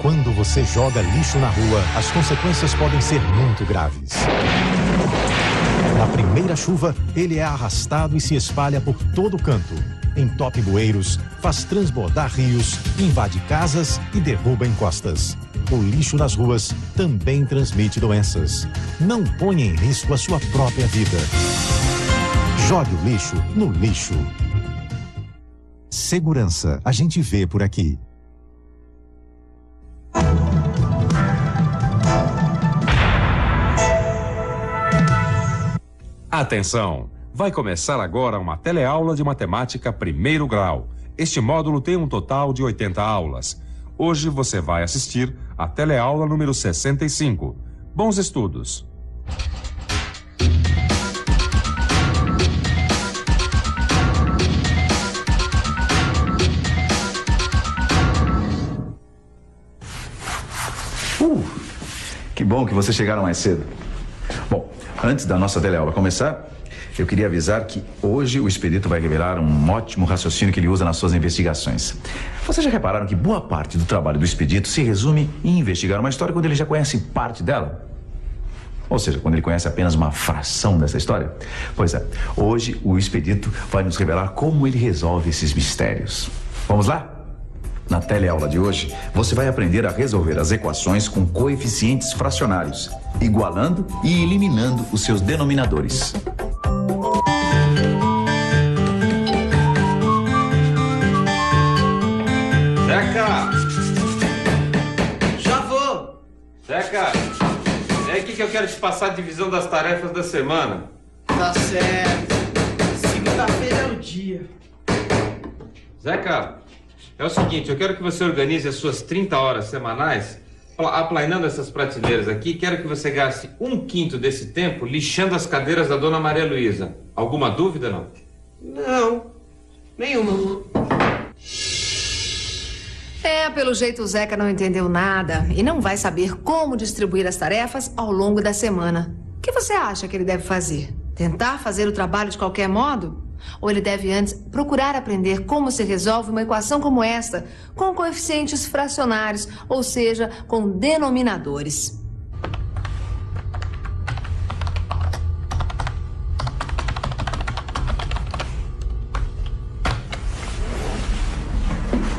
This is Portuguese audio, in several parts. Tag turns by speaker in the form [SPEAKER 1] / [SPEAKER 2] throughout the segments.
[SPEAKER 1] Quando você joga lixo na rua, as consequências podem ser muito graves. Na primeira chuva, ele é arrastado e se espalha por todo canto. Entope bueiros, faz transbordar rios, invade casas e derruba encostas. O lixo nas ruas também transmite doenças. Não ponha em risco a sua própria vida. Jogue o lixo no lixo. Segurança, a gente vê por aqui.
[SPEAKER 2] Atenção! Vai começar agora uma teleaula de matemática primeiro grau. Este módulo tem um total de 80 aulas. Hoje você vai assistir a teleaula número 65. Bons estudos!
[SPEAKER 3] Que bom que vocês chegaram mais cedo. Bom, antes da nossa teleaula começar, eu queria avisar que hoje o Expedito vai revelar um ótimo raciocínio que ele usa nas suas investigações. Vocês já repararam que boa parte do trabalho do Expedito se resume em investigar uma história quando ele já conhece parte dela? Ou seja, quando ele conhece apenas uma fração dessa história? Pois é, hoje o Expedito vai nos revelar como ele resolve esses mistérios. Vamos lá? Na teleaula de hoje, você vai aprender a resolver as equações com coeficientes fracionários, igualando e eliminando os seus denominadores.
[SPEAKER 4] Zeca! Já vou! Zeca, é aqui que eu quero te passar a divisão das tarefas da semana.
[SPEAKER 5] Tá certo. Segunda-feira é o dia.
[SPEAKER 4] Zeca, é o seguinte, eu quero que você organize as suas 30 horas semanais, aplainando essas prateleiras aqui. Quero que você gaste 1/5 desse tempo lixando as cadeiras da dona Maria Luísa. Alguma dúvida, não?
[SPEAKER 5] Não, nenhuma.
[SPEAKER 6] Pelo jeito o Zeca não entendeu nada e não vai saber como distribuir as tarefas ao longo da semana. O que você acha que ele deve fazer? Tentar fazer o trabalho de qualquer modo? Ou ele deve antes procurar aprender como se resolve uma equação como esta, com coeficientes fracionários, ou seja, com denominadores?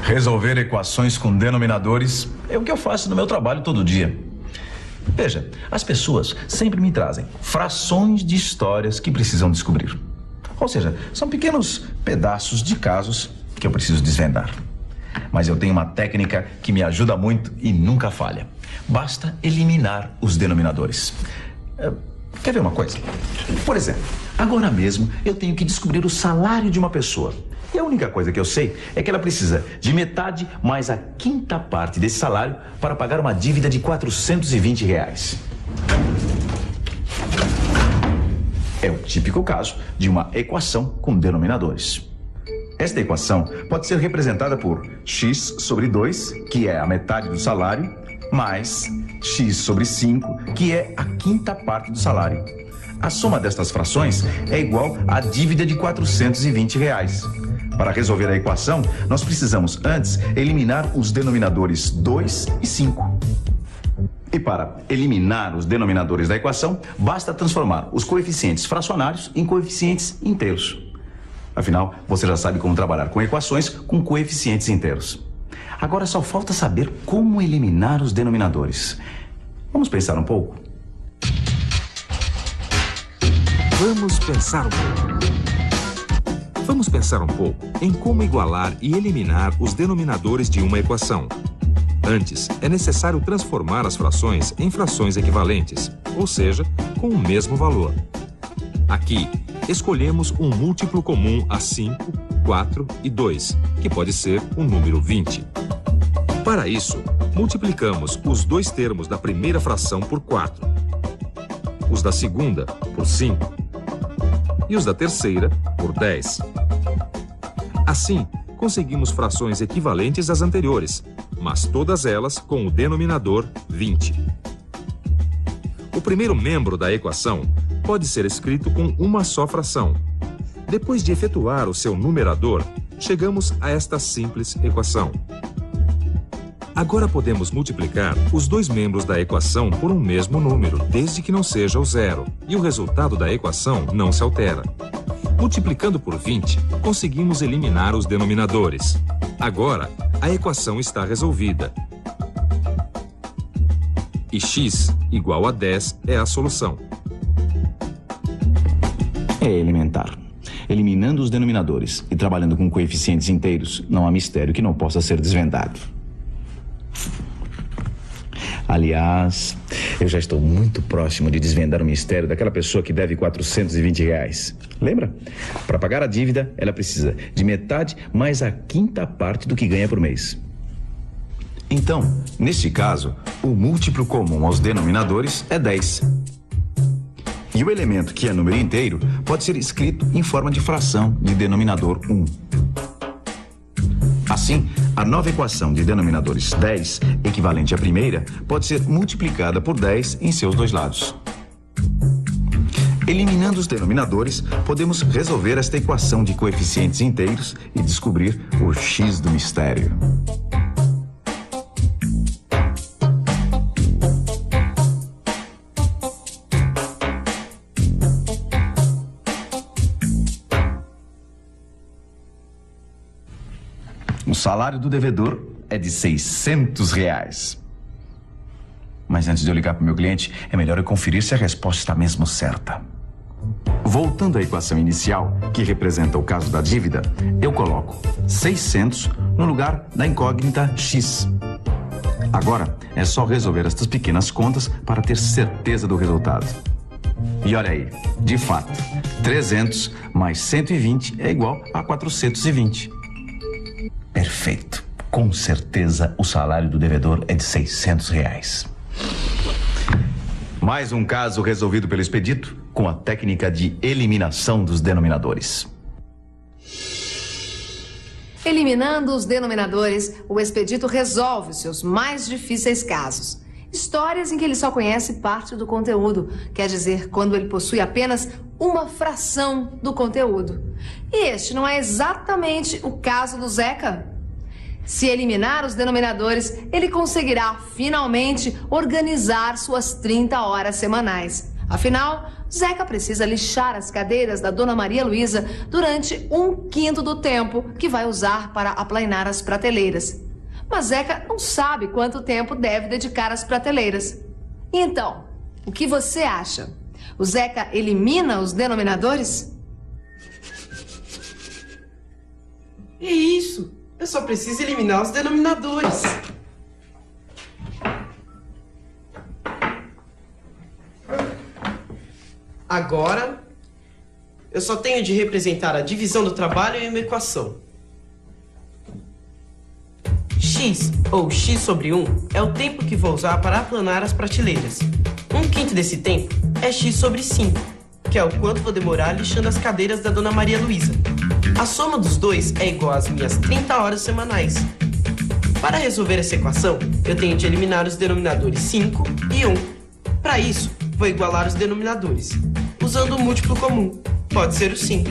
[SPEAKER 3] Resolver equações com denominadores é o que eu faço no meu trabalho todo dia. Veja, as pessoas sempre me trazem frações de histórias que precisam descobrir. Ou seja, são pequenos pedaços de casos que eu preciso desvendar. Mas eu tenho uma técnica que me ajuda muito e nunca falha. Basta eliminar os denominadores. Quer ver uma coisa? Por exemplo, agora mesmo eu tenho que descobrir o salário de uma pessoa. E a única coisa que eu sei é que ela precisa de metade mais a 1/5 parte desse salário para pagar uma dívida de R$420. É o típico caso de uma equação com denominadores. Esta equação pode ser representada por x sobre 2, que é a metade do salário, mais x sobre 5, que é a 1/5 parte do salário. A soma destas frações é igual à dívida de R$420. Para resolver a equação, nós precisamos antes eliminar os denominadores 2 e 5. E para eliminar os denominadores da equação, basta transformar os coeficientes fracionários em coeficientes inteiros. Afinal, você já sabe como trabalhar com equações com coeficientes inteiros. Agora só falta saber como eliminar os denominadores. Vamos pensar um pouco?
[SPEAKER 2] Vamos pensar um pouco. Vamos pensar um pouco em como igualar e eliminar os denominadores de uma equação. Antes, é necessário transformar as frações em frações equivalentes, ou seja, com o mesmo valor. Aqui, escolhemos um múltiplo comum a 5, 4 e 2, que pode ser o número 20. Para isso, multiplicamos os dois termos da primeira fração por 4, os da segunda por 5 e os da terceira por 10. Assim, conseguimos frações equivalentes às anteriores, mas todas elas com o denominador 20. O primeiro membro da equação pode ser escrito com uma só fração. Depois de efetuar o seu numerador, chegamos a esta simples equação. Agora podemos multiplicar os dois membros da equação por um mesmo número, desde que não seja o zero, e o resultado da equação não se altera. Multiplicando por 20, conseguimos eliminar os denominadores. Agora, a equação está resolvida. E x igual a 10 é a solução.
[SPEAKER 3] É elementar. Eliminando os denominadores e trabalhando com coeficientes inteiros, não há mistério que não possa ser desvendado. Aliás, eu já estou muito próximo de desvendar o mistério daquela pessoa que deve R$420. Lembra? Para pagar a dívida, ela precisa de metade mais a quinta parte do que ganha por mês. Então, neste caso, o múltiplo comum aos denominadores é 10. E o elemento que é número inteiro pode ser escrito em forma de fração de denominador 1. Assim, a nova equação de denominadores 10, equivalente à primeira, pode ser multiplicada por 10 em seus dois lados. Eliminando os denominadores, podemos resolver esta equação de coeficientes inteiros e descobrir o x do mistério. O salário do devedor é de R$600. Mas antes de eu ligar para o meu cliente, é melhor eu conferir se a resposta está mesmo certa. Voltando à equação inicial, que representa o caso da dívida, eu coloco 600 no lugar da incógnita x. Agora, é só resolver estas pequenas contas para ter certeza do resultado. E olha aí, de fato, 300 mais 120 é igual a 420. Perfeito. Com certeza, o salário do devedor é de R$600. Mais um caso resolvido pelo expedito com a técnica de eliminação dos denominadores.
[SPEAKER 6] Eliminando os denominadores, o expedito resolve os seus mais difíceis casos. Histórias em que ele só conhece parte do conteúdo, quer dizer, quando ele possui apenas uma fração do conteúdo. E este não é exatamente o caso do Zeca. Se eliminar os denominadores, ele conseguirá finalmente organizar suas 30 horas semanais. Afinal, Zeca precisa lixar as cadeiras da Dona Maria Luísa durante 1/5 do tempo que vai usar para aplainar as prateleiras. Mas Zeca não sabe quanto tempo deve dedicar às prateleiras. Então, o que você acha? O Zeca elimina os denominadores?
[SPEAKER 5] É isso. Eu só preciso eliminar os denominadores. Agora, eu só tenho de representar a divisão do trabalho em uma equação. X, ou x sobre 1, é o tempo que vou usar para aplanar as prateleiras. 1/5 desse tempo é x sobre 5, que é o quanto vou demorar lixando as cadeiras da Dona Maria Luísa. A soma dos dois é igual às minhas 30 horas semanais. Para resolver essa equação, eu tenho de eliminar os denominadores 5 e 1. Para isso, vou igualar os denominadores, usando o múltiplo comum, pode ser o 5.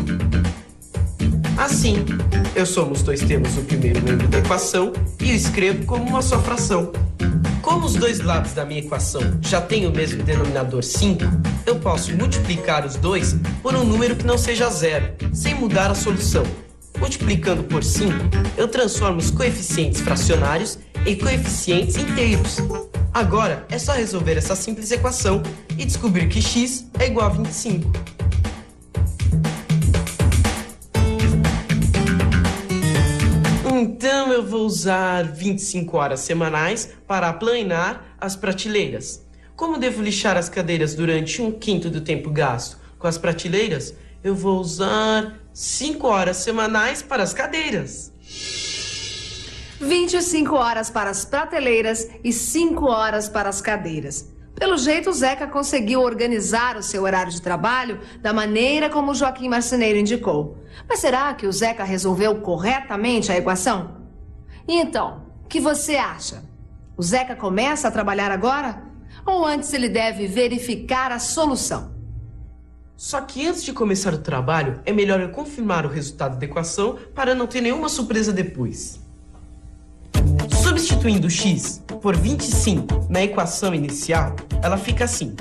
[SPEAKER 5] Assim, eu somo os dois termos do primeiro membro da equação e o escrevo como uma só fração. Como os dois lados da minha equação já têm o mesmo denominador 5, eu posso multiplicar os dois por um número que não seja zero, sem mudar a solução. Multiplicando por 5, eu transformo os coeficientes fracionários em coeficientes inteiros. Agora, é só resolver essa simples equação e descobrir que x é igual a 25. Então eu vou usar 25 horas semanais para aplanar as prateleiras. Como devo lixar as cadeiras durante 1/5 do tempo gasto com as prateleiras, eu vou usar 5 horas semanais para as cadeiras.
[SPEAKER 6] 25 horas para as prateleiras e 5 horas para as cadeiras. Pelo jeito, o Zeca conseguiu organizar o seu horário de trabalho da maneira como o Joaquim Marceneiro indicou. Mas será que o Zeca resolveu corretamente a equação? E então, o que você acha? O Zeca começa a trabalhar agora? Ou antes ele deve verificar a solução?
[SPEAKER 5] Só que antes de começar o trabalho, é melhor eu confirmar o resultado da equação para não ter nenhuma surpresa depois. Substituindo x por 25 na equação inicial, ela fica assim.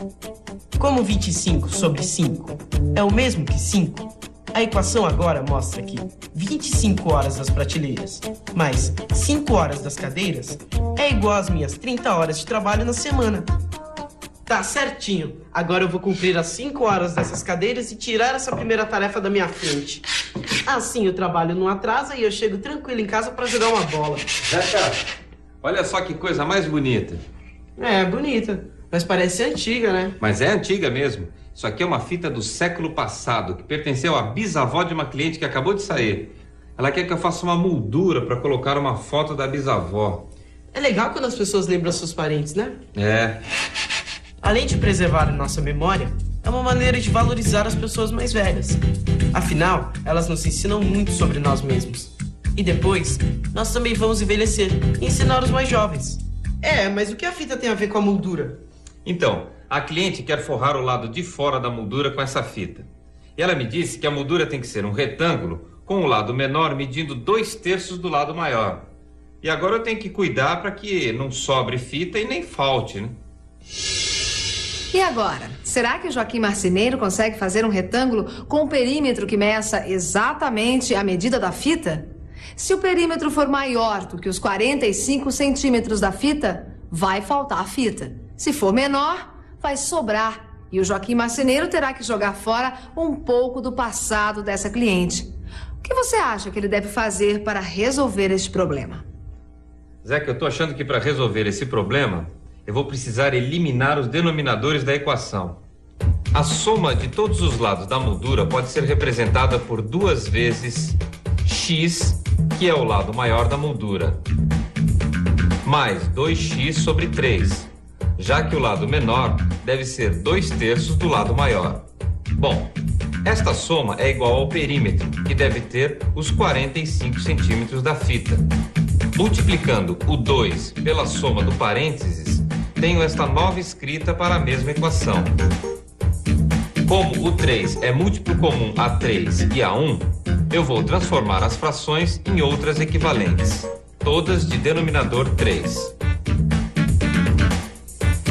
[SPEAKER 5] Como 25 sobre 5 é o mesmo que 5, a equação agora mostra que 25 horas das prateleiras mais 5 horas das cadeiras é igual às minhas 30 horas de trabalho na semana. Tá certinho. Agora eu vou cumprir as 5 horas dessas cadeiras e tirar essa primeira tarefa da minha frente. Assim o trabalho não atrasa e eu chego tranquilo em casa para jogar uma bola.
[SPEAKER 4] Zeca, olha só que coisa mais bonita.
[SPEAKER 5] É, bonita. Mas parece antiga, né?
[SPEAKER 4] Mas é antiga mesmo. Isso aqui é uma fita do século passado, que pertenceu à bisavó de uma cliente que acabou de sair. Ela quer que eu faça uma moldura para colocar uma foto da bisavó.
[SPEAKER 5] É legal quando as pessoas lembram seus parentes, né?
[SPEAKER 4] É.
[SPEAKER 5] Além de preservar a nossa memória, é uma maneira de valorizar as pessoas mais velhas. Afinal, elas nos ensinam muito sobre nós mesmos. E depois, nós também vamos envelhecer e ensinar os mais jovens. É, mas o que a fita tem a ver com a moldura?
[SPEAKER 4] Então, a cliente quer forrar o lado de fora da moldura com essa fita. E ela me disse que a moldura tem que ser um retângulo com o lado menor medindo 2/3 do lado maior. E agora eu tenho que cuidar para que não sobre fita e nem falte, né?
[SPEAKER 6] E agora? Será que o Joaquim Marceneiro consegue fazer um retângulo com um perímetro que meça exatamente a medida da fita? Se o perímetro for maior do que os 45 centímetros da fita, vai faltar a fita. Se for menor, vai sobrar. E o Joaquim Marceneiro terá que jogar fora um pouco do passado dessa cliente. O que você acha que ele deve fazer para resolver este problema?
[SPEAKER 4] Zeca, eu tô achando que para resolver esse problema, eu vou precisar eliminar os denominadores da equação. A soma de todos os lados da moldura pode ser representada por 2 vezes x, que é o lado maior da moldura, mais 2x sobre 3, já que o lado menor deve ser 2/3 do lado maior. Bom, esta soma é igual ao perímetro, que deve ter os 45 centímetros da fita. Multiplicando o 2 pela soma do parênteses, tenho esta nova escrita para a mesma equação. Como o 3 é múltiplo comum a 3 e a 1, eu vou transformar as frações em outras equivalentes, todas de denominador 3.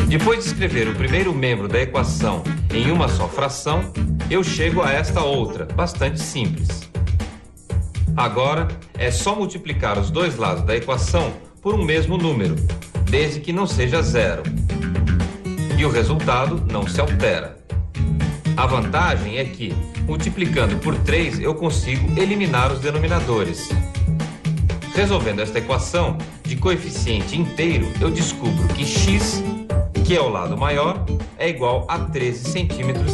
[SPEAKER 4] Depois de escrever o primeiro membro da equação em uma só fração, eu chego a esta outra, bastante simples. Agora, é só multiplicar os dois lados da equação por um mesmo número, desde que não seja 0. E o resultado não se altera. A vantagem é que, multiplicando por 3, eu consigo eliminar os denominadores. Resolvendo esta equação de coeficiente inteiro, eu descubro que x, que é o lado maior, é igual a 13,5 centímetros.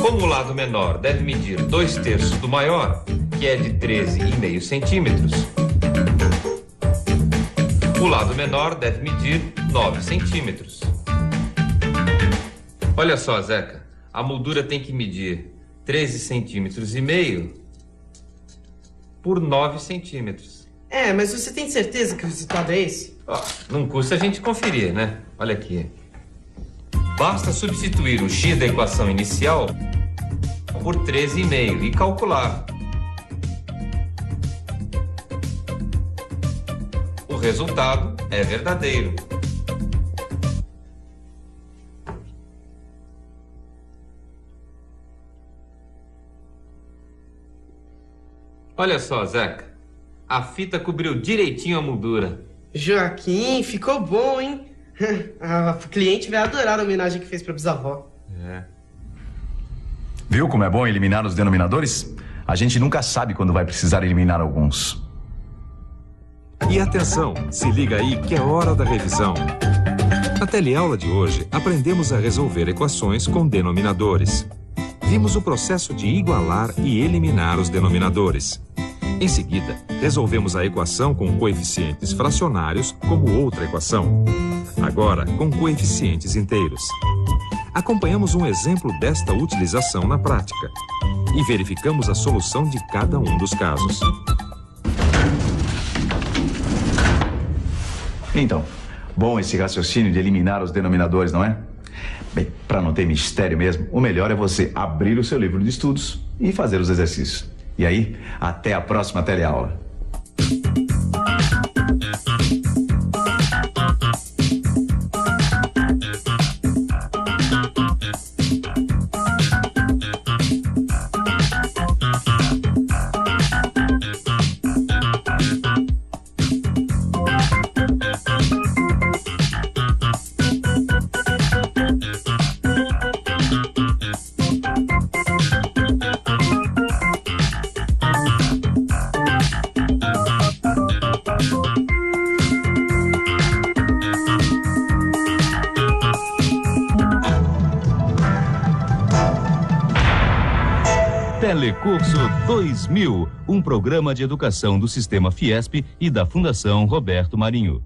[SPEAKER 4] Como o lado menor deve medir 2/3 do maior, que é de 13,5 centímetros, o lado menor deve medir 9 centímetros. Olha só, Zeca, a moldura tem que medir 13,5 centímetros por 9 centímetros.
[SPEAKER 5] É, mas você tem certeza que o resultado é esse?
[SPEAKER 4] Não custa a gente conferir, né? Olha aqui. Basta substituir o x da equação inicial por 13,5 e calcular. O resultado é verdadeiro. Olha só, Zeca. A fita cobriu direitinho a moldura.
[SPEAKER 5] Joaquim, ficou bom, hein? A cliente vai adorar a homenagem que fez pra bisavó.
[SPEAKER 4] É.
[SPEAKER 3] Viu como é bom eliminar os denominadores? A gente nunca sabe quando vai precisar eliminar alguns.
[SPEAKER 2] E atenção, se liga aí que é hora da revisão. Na teleaula de hoje, aprendemos a resolver equações com denominadores. Vimos o processo de igualar e eliminar os denominadores. Em seguida, resolvemos a equação com coeficientes fracionários como outra equação. Agora, com coeficientes inteiros. Acompanhamos um exemplo desta utilização na prática e verificamos a solução de cada um dos casos.
[SPEAKER 3] Então, bom esse raciocínio de eliminar os denominadores, não é? Bem, para não ter mistério mesmo, o melhor é você abrir o seu livro de estudos e fazer os exercícios. E aí, até a próxima teleaula.
[SPEAKER 7] Telecurso 2000, um programa de educação do Sistema Fiesp e da Fundação Roberto Marinho.